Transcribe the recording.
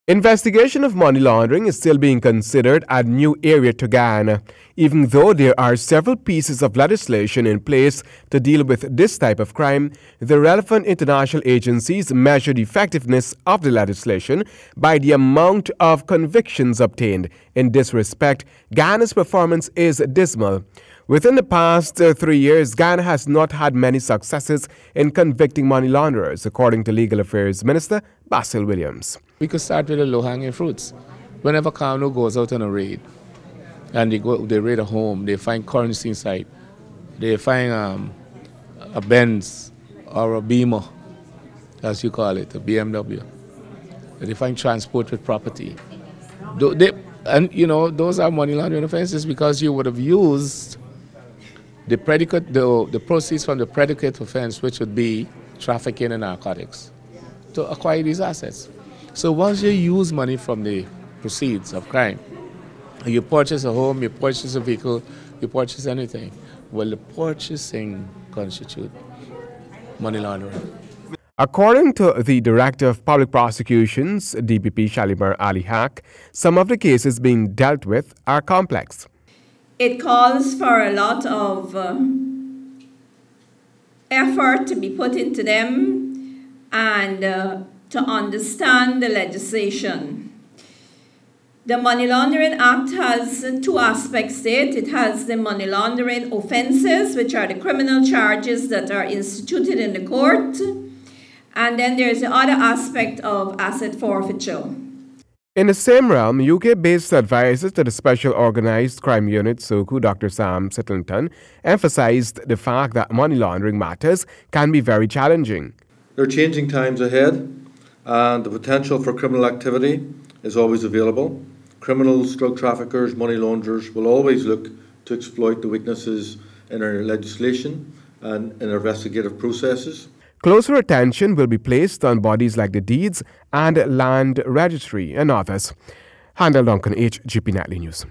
Investigation of money laundering is still being considered a new area to Guyana, even though there are several pieces of legislation in place to deal with this type of crime. The relevant international agencies measure the effectiveness of the legislation by the amount of convictions obtained. In this respect, Guyana's performance is dismal. Within the past 3 years, Guyana has not had many successes in convicting money launderers, according to Legal Affairs Minister Basil Williams. We could start with the low-hanging fruits. Whenever Carno goes out on a raid, and they raid a home, they find currency inside, they find a Benz or a Beamer, as you call it, a BMW. They find transport with property. Those are money laundering offenses because you would have used the predicate, the proceeds from the predicate offense, which would be trafficking in narcotics, to acquire these assets. So once you use money from the proceeds of crime, you purchase a home, you purchase a vehicle, you purchase anything, well, the purchasing constitutes money laundering. According to the Director of Public Prosecutions, DPP Shalimar Ali Haq, some of the cases being dealt with are complex. It calls for a lot of effort to be put into them and to understand the legislation. The Money Laundering Act has two aspects to it. It has the money laundering offenses, which are the criminal charges that are instituted in the court. And then there's the other aspect of asset forfeiture. In the same realm, UK-based advisors to the Special Organized Crime Unit, SOCU, Dr. Sam Sittlington, emphasized the fact that money laundering matters can be very challenging. There are changing times ahead, and the potential for criminal activity is always available. Criminals, drug traffickers, money launderers will always look to exploit the weaknesses in our legislation and in our investigative processes. Closer attention will be placed on bodies like the Deeds and Land Registry and others. Handel Duncan, HGP Nightly News.